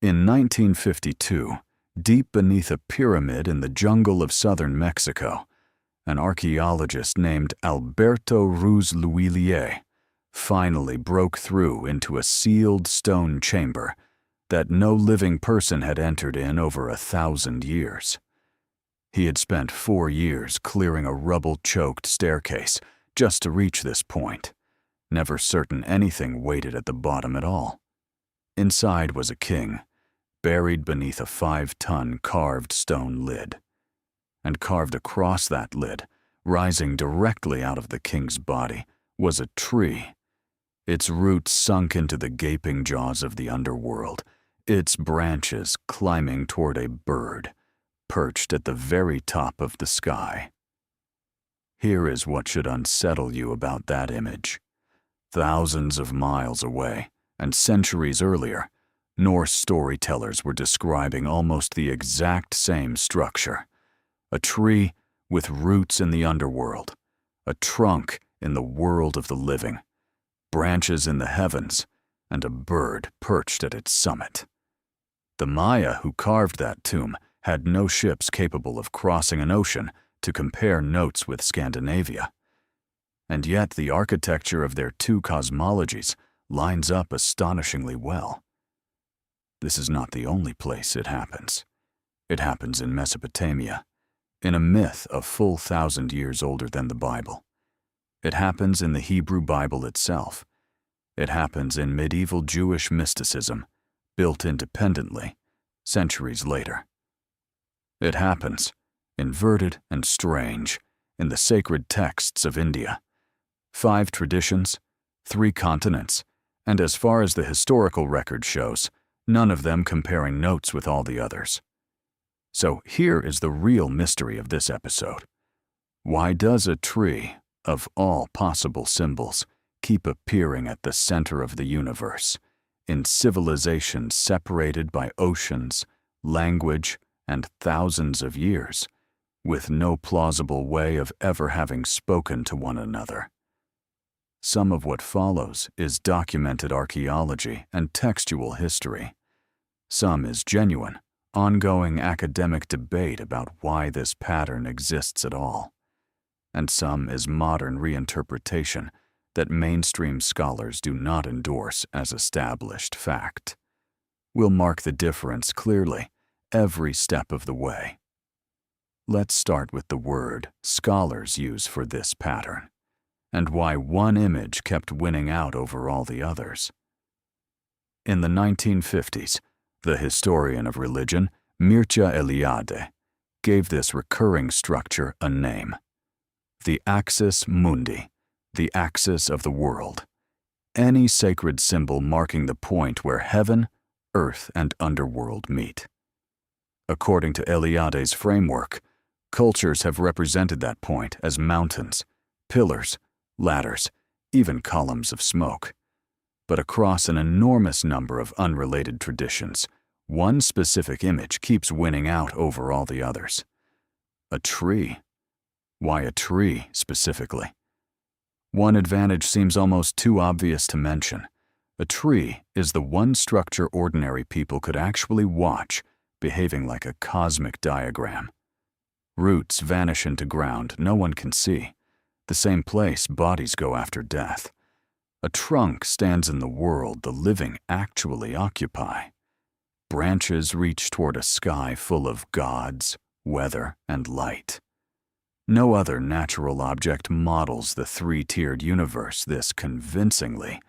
In 1952, deep beneath a pyramid in the jungle of southern Mexico, an archaeologist named Alberto Ruz Luillier finally broke through into a sealed stone chamber that no living person had entered in over 1,000 years. He had spent 4 years clearing a rubble-choked staircase just to reach this point, never certain anything waited at the bottom at all. Inside was a king, buried beneath a 5-ton carved stone lid. And carved across that lid, rising directly out of the king's body, was a tree, its roots sunk into the gaping jaws of the underworld, its branches climbing toward a bird, perched at the very top of the sky. Here is what should unsettle you about that image. Thousands of miles away, and centuries earlier, Norse storytellers were describing almost the exact same structure. A tree with roots in the underworld, a trunk in the world of the living, branches in the heavens, and a bird perched at its summit. The Maya who carved that tomb had no ships capable of crossing an ocean to compare notes with Scandinavia. And yet the architecture of their two cosmologies lines up astonishingly well. This is not the only place it happens. It happens in Mesopotamia, in a myth a full 1,000 years older than the Bible. It happens in the Hebrew Bible itself. It happens in medieval Jewish mysticism, built independently, centuries later. It happens, inverted and strange, in the sacred texts of India. 5 traditions, 3 continents, and as far as the historical record shows, none of them comparing notes with all the others. So here is the real mystery of this episode. Why does a tree, of all possible symbols, keep appearing at the center of the universe, in civilizations separated by oceans, language, and thousands of years, with no plausible way of ever having spoken to one another? Some of what follows is documented archaeology and textual history. Some is genuine, ongoing academic debate about why this pattern exists at all. And some is modern reinterpretation that mainstream scholars do not endorse as established fact. We'll mark the difference clearly, every step of the way. Let's start with the word scholars use for this pattern, and why one image kept winning out over all the others. In the 1950s, the historian of religion, Mircea Eliade, gave this recurring structure a name: the axis mundi, the axis of the world, any sacred symbol marking the point where heaven, earth, and underworld meet. According to Eliade's framework, cultures have represented that point as mountains, pillars, ladders, even columns of smoke. But across an enormous number of unrelated traditions, one specific image keeps winning out over all the others: a tree. Why a tree, specifically? One advantage seems almost too obvious to mention. A tree is the one structure ordinary people could actually watch, behaving like a cosmic diagram. Roots vanish into ground no one can see, the same place bodies go after death. A trunk stands in the world the living actually occupy. Branches reach toward a sky full of gods, weather, and light. No other natural object models the 3-tiered universe this convincingly,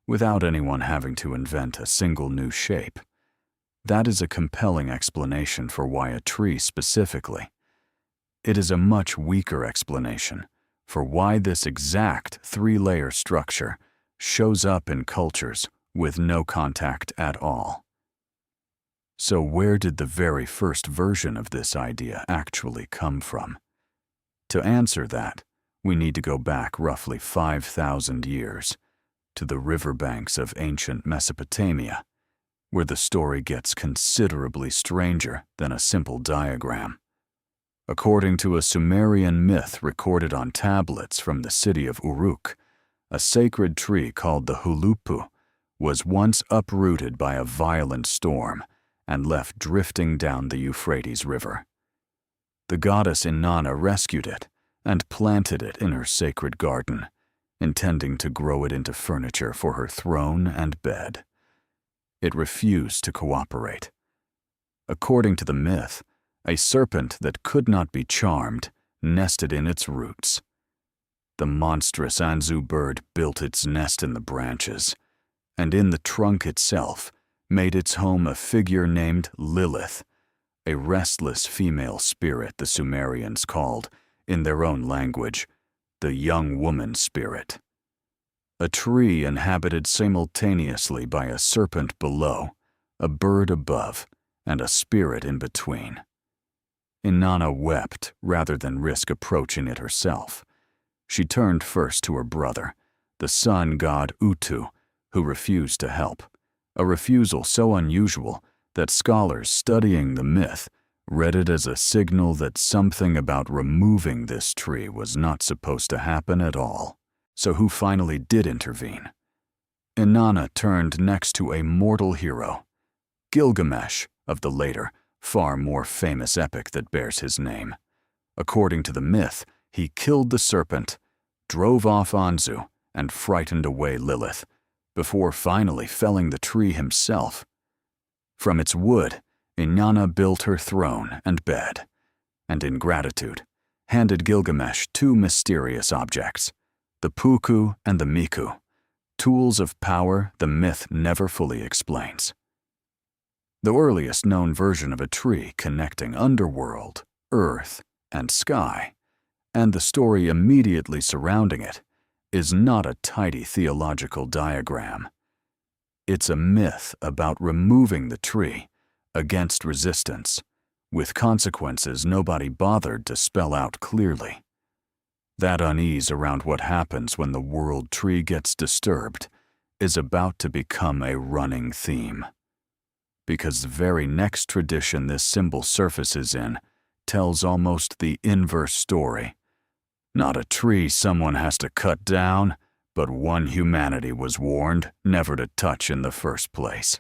without anyone having to invent a single new shape. That is a compelling explanation for why a tree specifically. It is a much weaker explanation for why this exact 3-layer structure shows up in cultures with no contact at all. So where did the very first version of this idea actually come from? To answer that, we need to go back roughly 5,000 years, to the riverbanks of ancient Mesopotamia, where the story gets considerably stranger than a simple diagram. According to a Sumerian myth recorded on tablets from the city of Uruk, a sacred tree called the Huluppu was once uprooted by a violent storm and left drifting down the Euphrates River. The goddess Inanna rescued it and planted it in her sacred garden, intending to grow it into furniture for her throne and bed. It refused to cooperate. According to the myth, a serpent that could not be charmed nested in its roots. The monstrous Anzu bird built its nest in the branches, and in the trunk itself made its home a figure named Lilith, a restless female spirit the Sumerians called, in their own language, the young woman spirit. A tree inhabited simultaneously by a serpent below, a bird above, and a spirit in between. Inanna wept rather than risk approaching it herself. She turned first to her brother, the sun god Utu, who refused to help, a refusal so unusual that scholars studying the myth read it as a signal that something about removing this tree was not supposed to happen at all. So who finally did intervene? Inanna turned next to a mortal hero, Gilgamesh of the later, far more famous epic that bears his name. According to the myth, he killed the serpent, drove off Anzu, and frightened away Lilith, before finally felling the tree himself. From its wood, Inanna built her throne and bed, and in gratitude, handed Gilgamesh two mysterious objects, the puku and the miku, tools of power the myth never fully explains. The earliest known version of a tree connecting underworld, earth, and sky, and the story immediately surrounding it, is not a tidy theological diagram. It's a myth about removing the tree against resistance, with consequences nobody bothered to spell out clearly. That unease around what happens when the world tree gets disturbed is about to become a running theme. Because the very next tradition this symbol surfaces in tells almost the inverse story. Not a tree someone has to cut down, but one humanity was warned never to touch in the first place.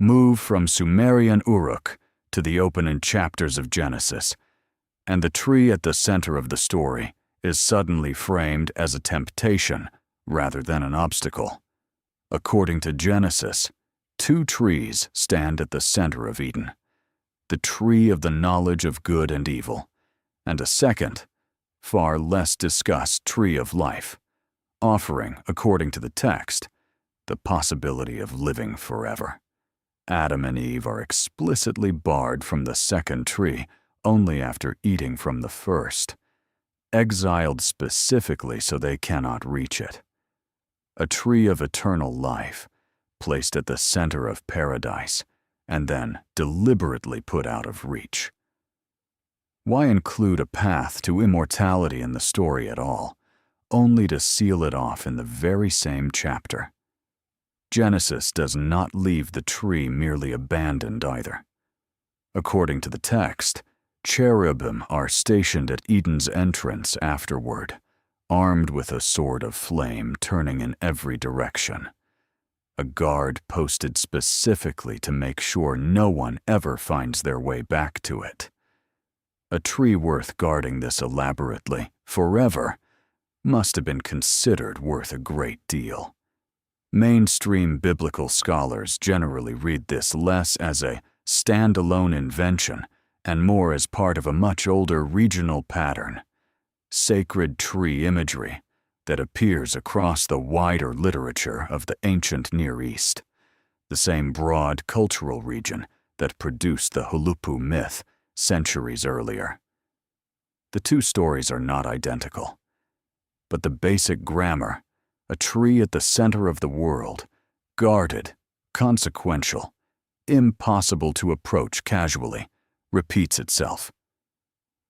Move from Sumerian Uruk to the opening chapters of Genesis, and the tree at the center of the story is suddenly framed as a temptation rather than an obstacle. According to Genesis, two trees stand at the center of Eden, the tree of the knowledge of good and evil, and a second, far less discussed tree of life, offering, according to the text, the possibility of living forever. Adam and Eve are explicitly barred from the second tree only after eating from the first, exiled specifically so they cannot reach it. A tree of eternal life, placed at the center of paradise, and then deliberately put out of reach. Why include a path to immortality in the story at all, only to seal it off in the very same chapter? Genesis does not leave the tree merely abandoned either. According to the text, cherubim are stationed at Eden's entrance afterward, armed with a sword of flame turning in every direction. A guard posted specifically to make sure no one ever finds their way back to it. A tree worth guarding this elaborately, forever, must have been considered worth a great deal. Mainstream biblical scholars generally read this less as a standalone invention and more as part of a much older regional pattern, sacred tree imagery that appears across the wider literature of the ancient Near East, the same broad cultural region that produced the Huluppu myth centuries earlier. The two stories are not identical, but the basic grammar, a tree at the center of the world, guarded, consequential, impossible to approach casually, repeats itself.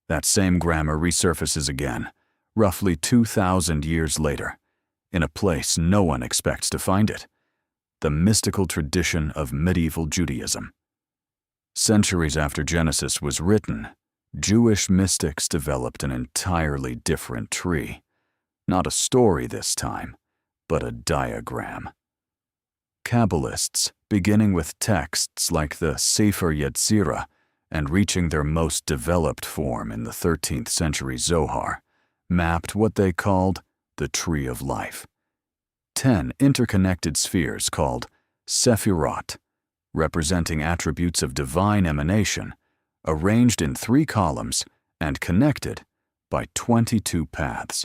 That same grammar resurfaces again, roughly 2,000 years later, in a place no one expects to find it, the mystical tradition of medieval Judaism. Centuries after Genesis was written, Jewish mystics developed an entirely different tree. Not a story this time, but a diagram. Kabbalists beginning with texts like the Sefer Yetzirah and reaching their most developed form in the 13th century Zohar, mapped what they called the Tree of Life. 10 interconnected spheres called Sephirot, representing attributes of divine emanation, arranged in 3 columns and connected by 22 paths.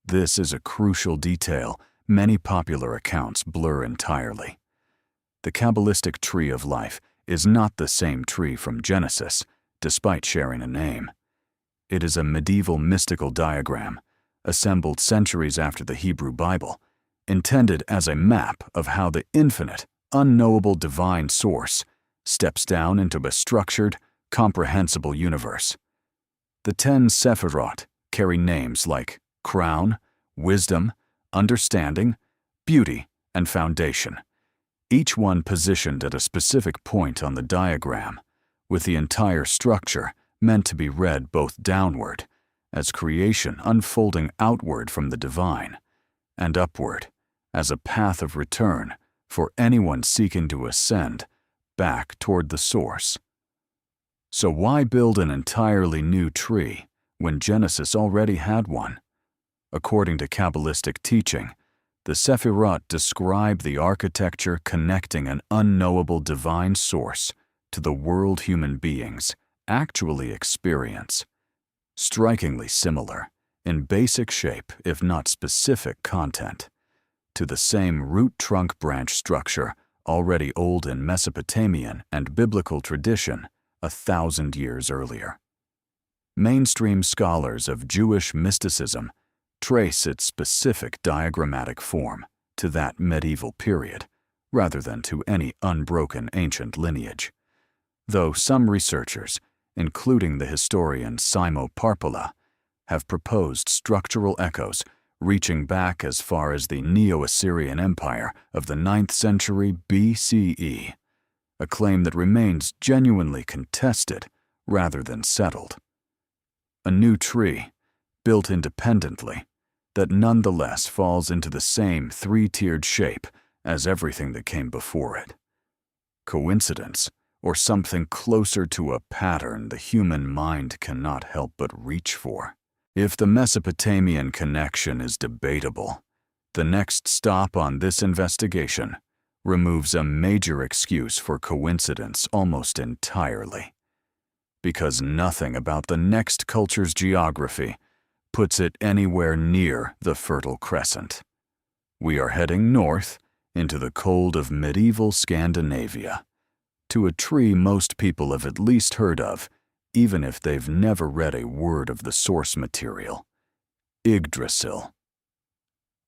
This is a crucial detail many popular accounts blur entirely. The Kabbalistic Tree of Life is not the same tree from Genesis, despite sharing a name. It is a medieval mystical diagram, assembled centuries after the Hebrew Bible, intended as a map of how the infinite, unknowable divine source steps down into a structured, comprehensible universe. The 10 Sephirot carry names like crown, wisdom, understanding, beauty, and foundation, each one positioned at a specific point on the diagram, with the entire structure meant to be read both downward, as creation unfolding outward from the divine, and upward, as a path of return for anyone seeking to ascend back toward the source. So why build an entirely new tree when Genesis already had one? According to Kabbalistic teaching, the Sephirot describe the architecture connecting an unknowable divine source to the world human beings actually experience. Strikingly similar, in basic shape if not specific content, to the same root-trunk-branch structure already old in Mesopotamian and biblical tradition 1,000 years earlier. Mainstream scholars of Jewish mysticism trace its specific diagrammatic form to that medieval period, rather than to any unbroken ancient lineage, though some researchers, including the historian Simo Parpola, have proposed structural echoes reaching back as far as the Neo-Assyrian Empire of the 9th century BCE, a claim that remains genuinely contested rather than settled. A new tree, built independently, that nonetheless falls into the same 3-tiered shape as everything that came before it. Coincidence, or something closer to a pattern the human mind cannot help but reach for? If the Mesopotamian connection is debatable, the next stop on this investigation removes a major excuse for coincidence almost entirely, because nothing about the next culture's geography puts it anywhere near the Fertile Crescent. We are heading north into the cold of medieval Scandinavia, to a tree most people have at least heard of, even if they've never read a word of the source material: Yggdrasil.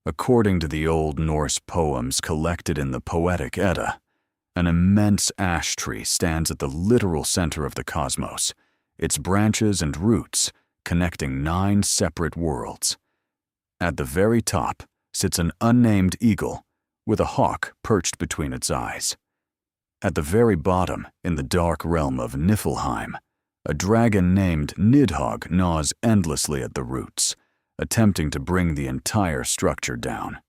According to the Old Norse poems collected in the Poetic Edda, an immense ash tree stands at the literal center of the cosmos, its branches and roots connecting 9 separate worlds. At the very top sits an unnamed eagle with a hawk perched between its eyes. At the very bottom, in the dark realm of Niflheim, a dragon named Nidhogg gnaws endlessly at the roots, attempting to bring the entire structure down.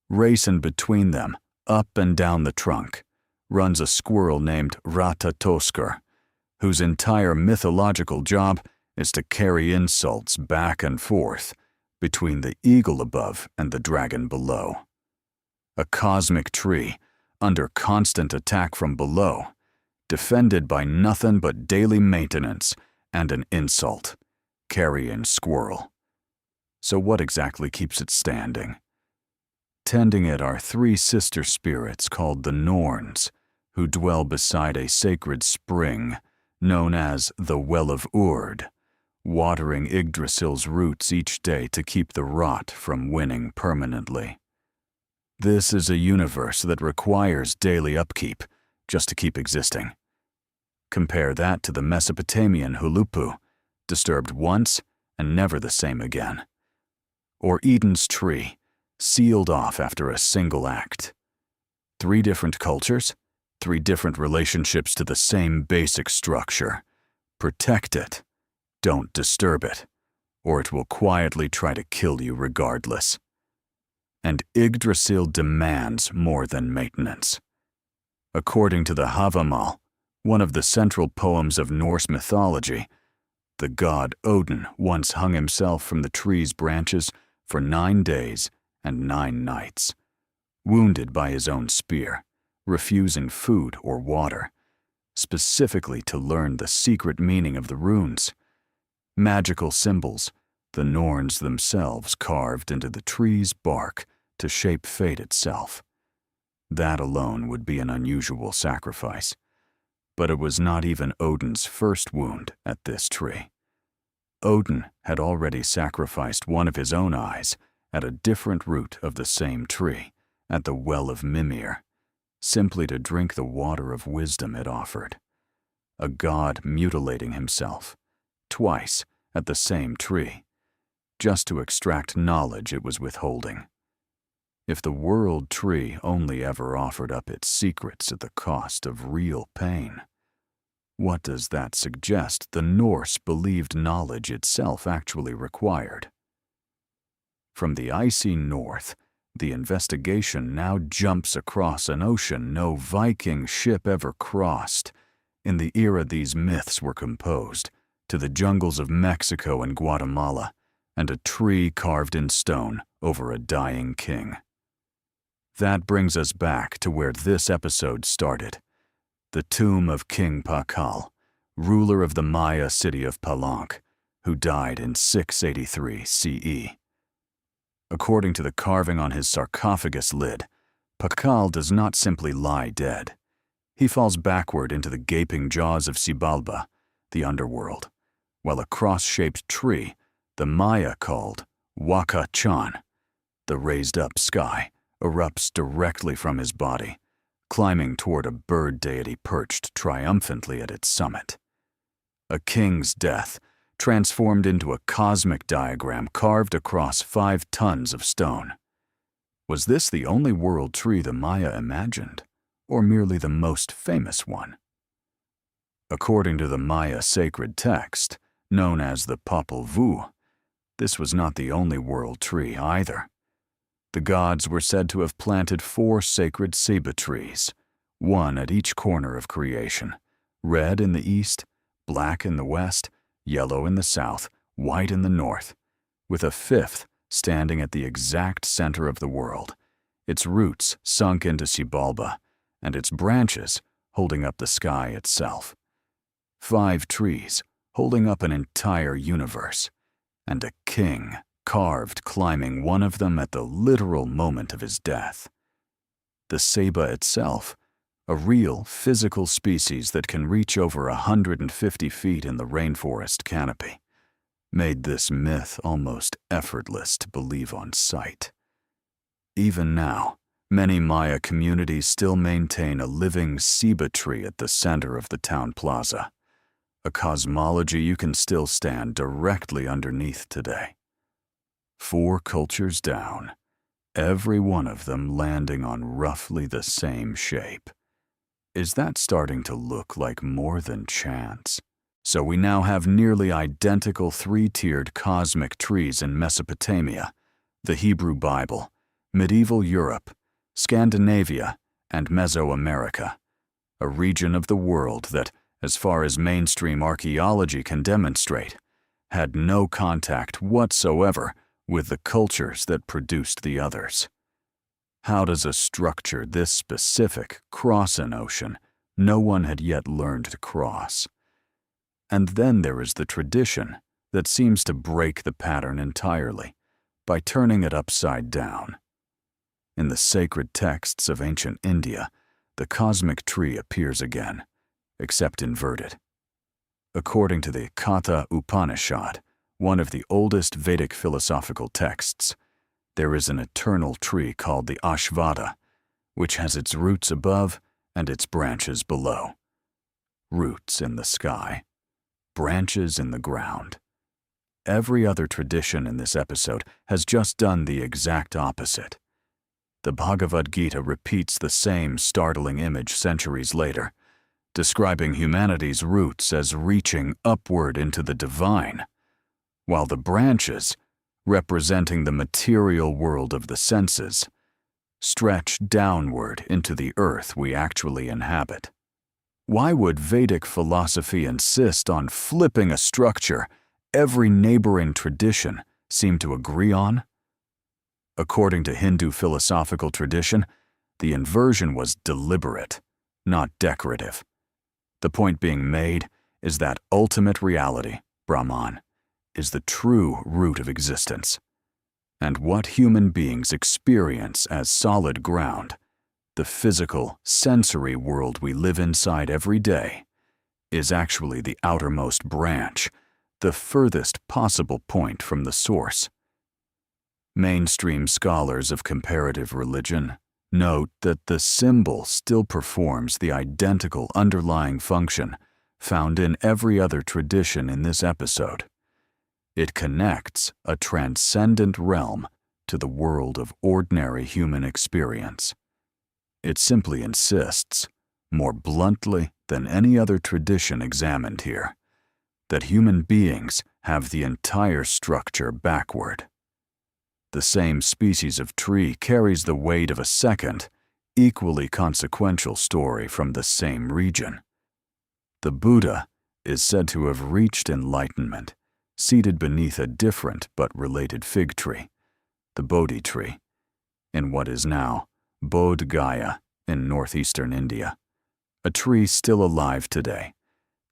Racing between them, up and down the trunk, runs a squirrel named Ratatoskr, whose entire mythological job is to carry insults back and forth between the eagle above and the dragon below. A cosmic tree, under constant attack from below, defended by nothing but daily maintenance and an insult, carrying squirrel. So what exactly keeps it standing? Tending it are 3 sister spirits called the Norns, who dwell beside a sacred spring known as the Well of Urd, watering Yggdrasil's roots each day to keep the rot from winning permanently. This is a universe that requires daily upkeep just to keep existing. Compare that to the Mesopotamian Huluppu, disturbed once and never the same again. Or Eden's tree, sealed off after a single act. 3 different cultures, 3 different relationships to the same basic structure. Protect it. Don't disturb it, or it will quietly try to kill you regardless. And Yggdrasil demands more than maintenance. According to the Havamal, one of the central poems of Norse mythology, the god Odin once hung himself from the tree's branches for 9 days and 9 nights, wounded by his own spear, refusing food or water, specifically to learn the secret meaning of the runes, magical symbols the Norns themselves carved into the tree's bark to shape fate itself. That alone would be an unusual sacrifice. But it was not even Odin's first wound at this tree. Odin had already sacrificed one of his own eyes at a different root of the same tree, at the well of Mimir, simply to drink the water of wisdom it offered. A god mutilating himself, twice at the same tree, just to extract knowledge it was withholding. If the world tree only ever offered up its secrets at the cost of real pain, what does that suggest the Norse believed knowledge itself actually required? From the icy north, the investigation now jumps across an ocean no Viking ship ever crossed, in the era these myths were composed, to the jungles of Mexico and Guatemala, and a tree carved in stone over a dying king. That brings us back to where this episode started, the tomb of King Pakal, ruler of the Maya city of Palenque, who died in 683 CE. According to the carving on his sarcophagus lid, Pakal does not simply lie dead. He falls backward into the gaping jaws of Xibalba, the underworld, while a cross-shaped tree, the Maya called Waka Chan, the raised-up sky, erupts directly from his body, climbing toward a bird deity perched triumphantly at its summit. A king's death, transformed into a cosmic diagram carved across 5 tons of stone. Was this the only world tree the Maya imagined, or merely the most famous one? According to the Maya sacred text, known as the Popol Vuh, this was not the only world tree either. The gods were said to have planted 4 sacred ceiba trees, one at each corner of creation, red in the east, black in the west, yellow in the south, white in the north, with a 5th standing at the exact center of the world, its roots sunk into Xibalba, and its branches holding up the sky itself. 5 trees holding up an entire universe, and a king carved climbing one of them at the literal moment of his death. The ceiba itself, a real physical species that can reach over 150 feet in the rainforest canopy, made this myth almost effortless to believe on sight. Even now, many Maya communities still maintain a living ceiba tree at the center of the town plaza, a cosmology you can still stand directly underneath today. 4 cultures down, every one of them landing on roughly the same shape. Is that starting to look like more than chance? So we now have nearly identical 3-tiered cosmic trees in Mesopotamia, the Hebrew Bible, medieval Europe, Scandinavia, and Mesoamerica, a region of the world that, as far as mainstream archaeology can demonstrate, had no contact whatsoever with the cultures that produced the others. How does a structure this specific cross an ocean no one had yet learned to cross? And then there is the tradition that seems to break the pattern entirely by turning it upside down. In the sacred texts of ancient India, the cosmic tree appears again, except inverted. According to the Katha Upanishad, one of the oldest Vedic philosophical texts, there is an eternal tree called the Ashvattha, which has its roots above and its branches below. Roots in the sky, branches in the ground. Every other tradition in this episode has just done the exact opposite. The Bhagavad Gita repeats the same startling image centuries later, describing humanity's roots as reaching upward into the divine, while the branches, representing the material world of the senses, stretch downward into the earth we actually inhabit. Why would Vedic philosophy insist on flipping a structure every neighboring tradition seemed to agree on? According to Hindu philosophical tradition, the inversion was deliberate, not decorative. The point being made is that ultimate reality, Brahman, is the true root of existence. And what human beings experience as solid ground, the physical, sensory world we live inside every day, is actually the outermost branch, the furthest possible point from the source. Mainstream scholars of comparative religion note that the symbol still performs the identical underlying function found in every other tradition in this episode. It connects a transcendent realm to the world of ordinary human experience. It simply insists, more bluntly than any other tradition examined here, that human beings have the entire structure backward. The same species of tree carries the weight of a second, equally consequential story from the same region. The Buddha is said to have reached enlightenment, seated beneath a different but related fig tree, the Bodhi tree, in what is now Bodh Gaya in northeastern India, a tree still alive today,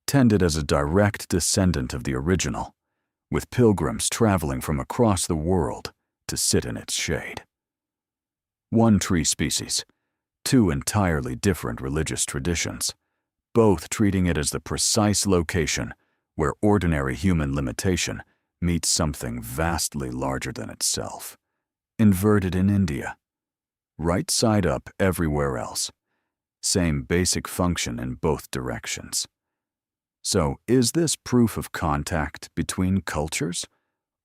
tended as a direct descendant of the original, with pilgrims traveling from across the world to sit in its shade. One tree species, two entirely different religious traditions, both treating it as the precise location where ordinary human limitation meets something vastly larger than itself. Inverted in India. Right side up everywhere else. Same basic function in both directions. So, is this proof of contact between cultures,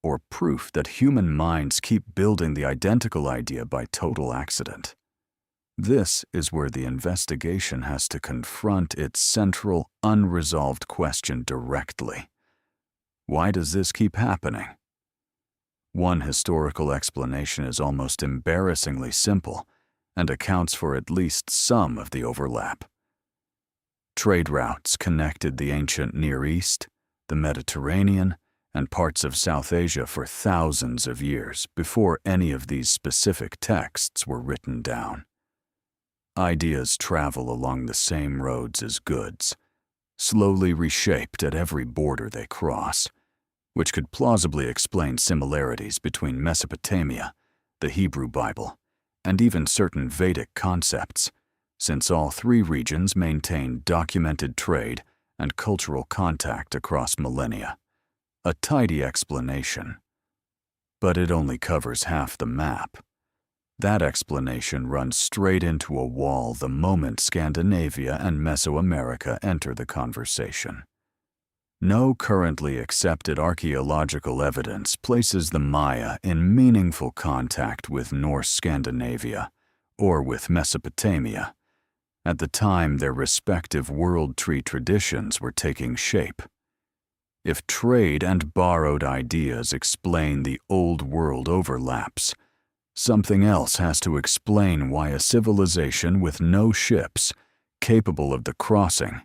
or proof that human minds keep building the identical idea by total accident? This is where the investigation has to confront its central, unresolved question directly. Why does this keep happening? One historical explanation is almost embarrassingly simple and accounts for at least some of the overlap. Trade routes connected the ancient Near East, the Mediterranean, and parts of South Asia for thousands of years before any of these specific texts were written down. Ideas travel along the same roads as goods, slowly reshaped at every border they cross, which could plausibly explain similarities between Mesopotamia, the Hebrew Bible, and even certain Vedic concepts, since all three regions maintain documented trade and cultural contact across millennia. A tidy explanation. But it only covers half the map. That explanation runs straight into a wall the moment Scandinavia and Mesoamerica enter the conversation. No currently accepted archaeological evidence places the Maya in meaningful contact with Norse Scandinavia or with Mesopotamia at the time their respective world tree traditions were taking shape. If trade and borrowed ideas explain the old world overlaps, something else has to explain why a civilization with no ships, capable of the crossing,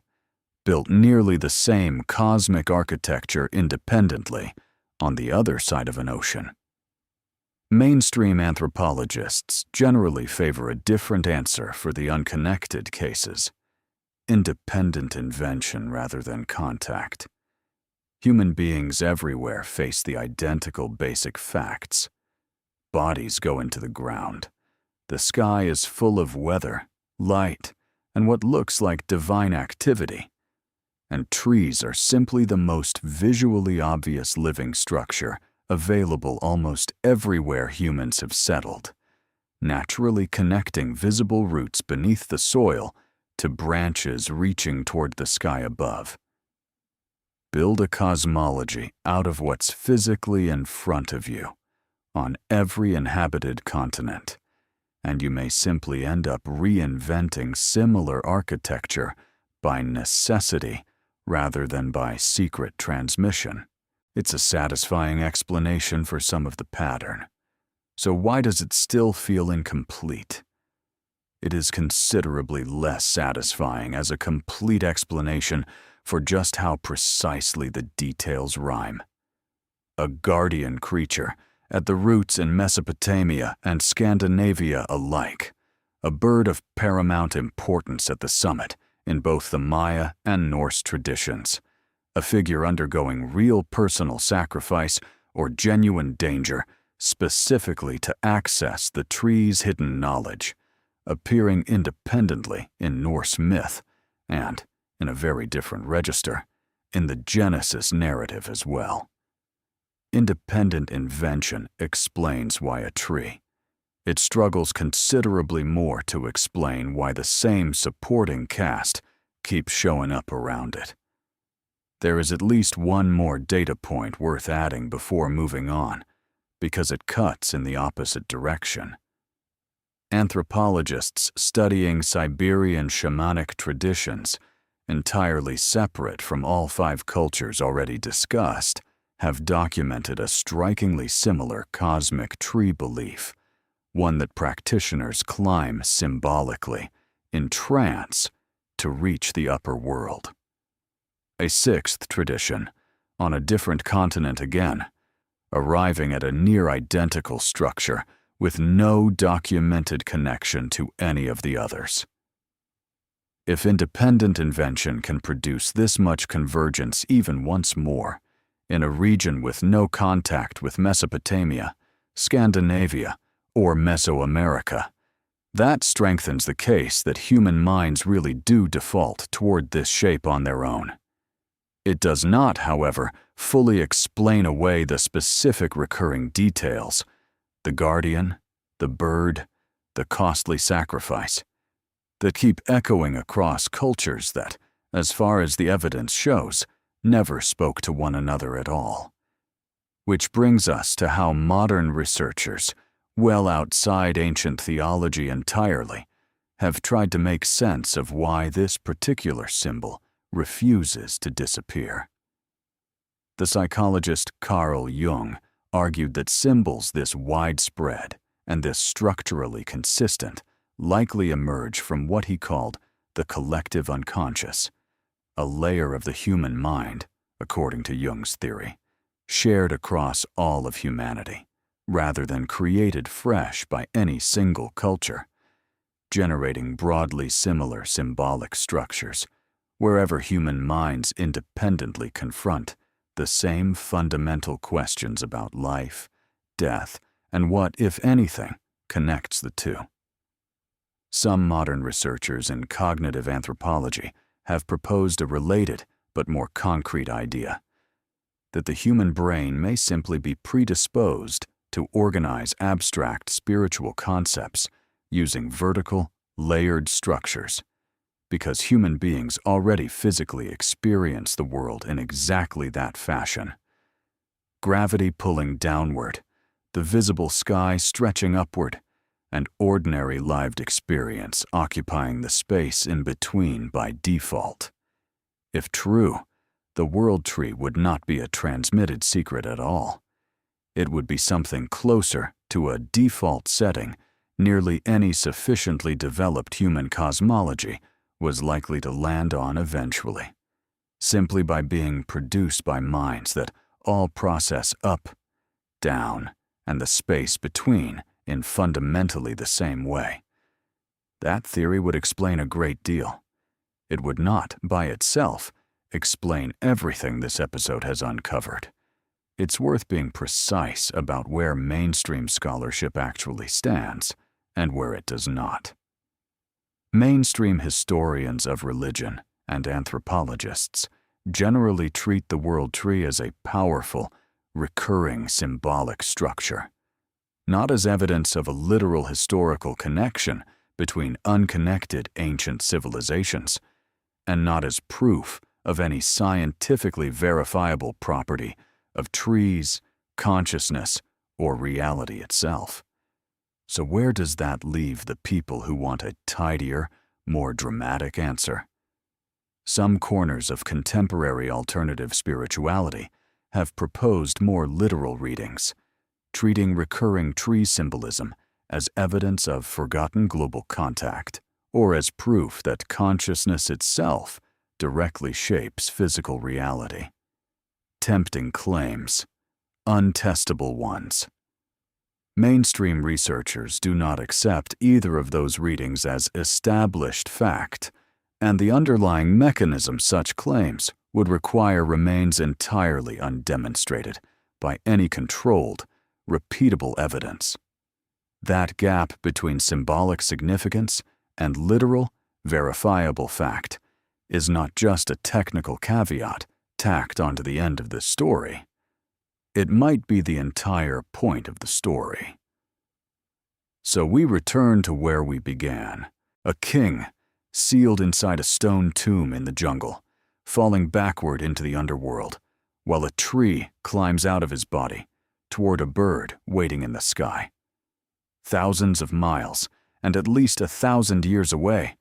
built nearly the same cosmic architecture independently on the other side of an ocean. Mainstream anthropologists generally favor a different answer for the unconnected cases: independent invention rather than contact. Human beings everywhere face the identical basic facts. Bodies go into the ground. The sky is full of weather, light, and what looks like divine activity. And trees are simply the most visually obvious living structure available almost everywhere humans have settled, naturally connecting visible roots beneath the soil to branches reaching toward the sky above. Build a cosmology out of what's physically in front of you, on every inhabited continent, and you may simply end up reinventing similar architecture by necessity rather than by secret transmission. It's a satisfying explanation for some of the pattern. So why does it still feel incomplete? it is considerably less satisfying as a complete explanation for just how precisely the details rhyme. A guardian creature, at the roots in Mesopotamia and Scandinavia alike, a bird of paramount importance at the summit in both the Maya and Norse traditions, a figure undergoing real personal sacrifice or genuine danger specifically to access the tree's hidden knowledge, appearing independently in Norse myth and, in a very different register, in the Genesis narrative as well. Independent invention explains why a tree. It struggles considerably more to explain why the same supporting cast keeps showing up around it. There is at least one more data point worth adding before moving on, because it cuts in the opposite direction. Anthropologists studying Siberian shamanic traditions, entirely separate from all 5 cultures already discussed, have documented a strikingly similar cosmic tree belief, one that practitioners climb symbolically, in trance, to reach the upper world. A 6th tradition, on a different continent again, arriving at a near-identical structure with no documented connection to any of the others. If independent invention can produce this much convergence even once more, in a region with no contact with Mesopotamia, Scandinavia, or Mesoamerica, that strengthens the case that human minds really do default toward this shape on their own. It does not, however, fully explain away the specific recurring details, the guardian, the bird, the costly sacrifice, that keep echoing across cultures that, as far as the evidence shows, never spoke to one another at all. Which brings us to how modern researchers, well outside ancient theology entirely, have tried to make sense of why this particular symbol refuses to disappear. The psychologist Carl Jung argued that symbols this widespread and this structurally consistent likely emerge from what he called the collective unconscious, a layer of the human mind, according to Jung's theory, shared across all of humanity, rather than created fresh by any single culture, generating broadly similar symbolic structures wherever human minds independently confront the same fundamental questions about life, death, and what, if anything, connects the two. Some modern researchers in cognitive anthropology have proposed a related but more concrete idea, that the human brain may simply be predisposed to organize abstract spiritual concepts using vertical, layered structures, because human beings already physically experience the world in exactly that fashion. Gravity pulling downward, the visible sky stretching upward, and ordinary lived experience occupying the space in between by default. If true, the world tree would not be a transmitted secret at all. It would be something closer to a default setting nearly any sufficiently developed human cosmology was likely to land on eventually, simply by being produced by minds that all process up, down, and the space between in fundamentally the same way. That theory would explain a great deal. It would not, by itself, explain everything this episode has uncovered. It's worth being precise about where mainstream scholarship actually stands and where it does not. Mainstream historians of religion and anthropologists generally treat the world tree as a powerful, recurring symbolic structure, not as evidence of a literal historical connection between unconnected ancient civilizations, and not as proof of any scientifically verifiable property of trees, consciousness, or reality itself. So where does that leave the people who want a tidier, more dramatic answer? Some corners of contemporary alternative spirituality have proposed more literal readings, treating recurring tree symbolism as evidence of forgotten global contact, or as proof that consciousness itself directly shapes physical reality. Tempting claims, untestable ones. Mainstream researchers do not accept either of those readings as established fact, and the underlying mechanism such claims would require remains entirely undemonstrated by any controlled, repeatable evidence. That gap between symbolic significance and literal, verifiable fact is not just a technical caveat tacked onto the end of this story. It might be the entire point of the story. So we return to where we began, a king sealed inside a stone tomb in the jungle, falling backward into the underworld, while a tree climbs out of his body toward a bird waiting in the sky. Thousands of miles, and at least 1,000 years away,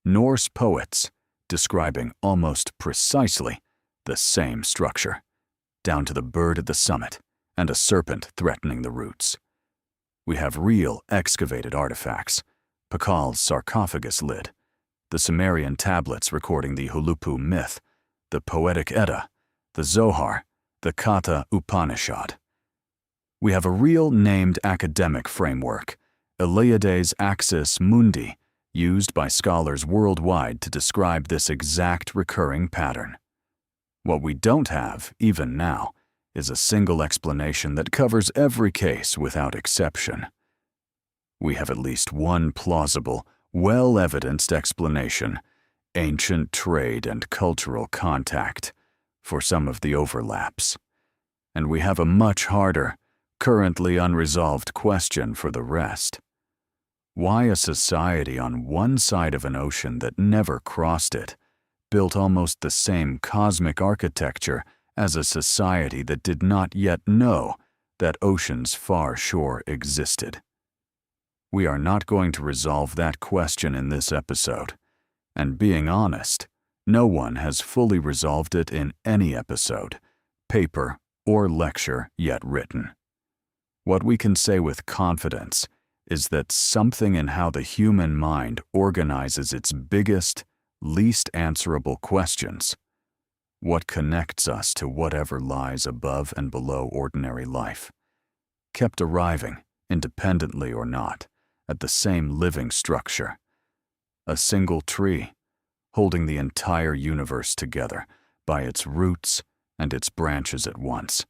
Norse poets describing almost precisely the same structure, down to the bird at the summit and a serpent threatening the roots. We have real excavated artifacts, Pakal's sarcophagus lid, the Sumerian tablets recording the Huluppu myth, the Poetic Edda, the Zohar, the Katha Upanishad. We have a real named academic framework, Eliade's axis mundi, used by scholars worldwide to describe this exact recurring pattern. What we don't have, even now, is a single explanation that covers every case without exception. We have at least one plausible, well-evidenced explanation, ancient trade and cultural contact, for some of the overlaps. And we have a much harder, currently unresolved question for the rest. Why a society on one side of an ocean that never crossed it built almost the same cosmic architecture as a society that did not yet know that oceans far shore existed? We are not going to resolve that question in this episode, and being honest, no one has fully resolved it in any episode, paper, or lecture yet written. What we can say with confidence is that something in how the human mind organizes its biggest, least answerable questions, what connects us to whatever lies above and below ordinary life, kept arriving, independently or not, at the same living structure, a single tree, holding the entire universe together by its roots and its branches at once.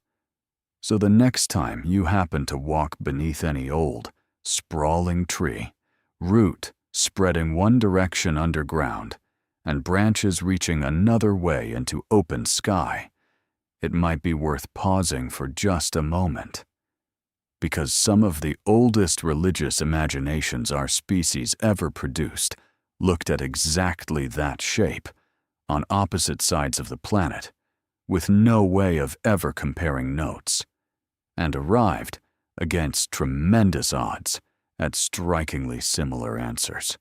So the next time you happen to walk beneath any old, sprawling tree, root spreading one direction underground and branches reaching another way into open sky, it might be worth pausing for just a moment. Because some of the oldest religious imaginations our species ever produced looked at exactly that shape, on opposite sides of the planet, with no way of ever comparing notes, and arrived, against tremendous odds, at strikingly similar answers.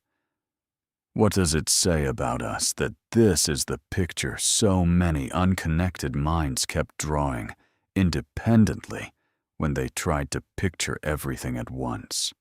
What does it say about us that this is the picture so many unconnected minds kept drawing independently when they tried to picture everything at once?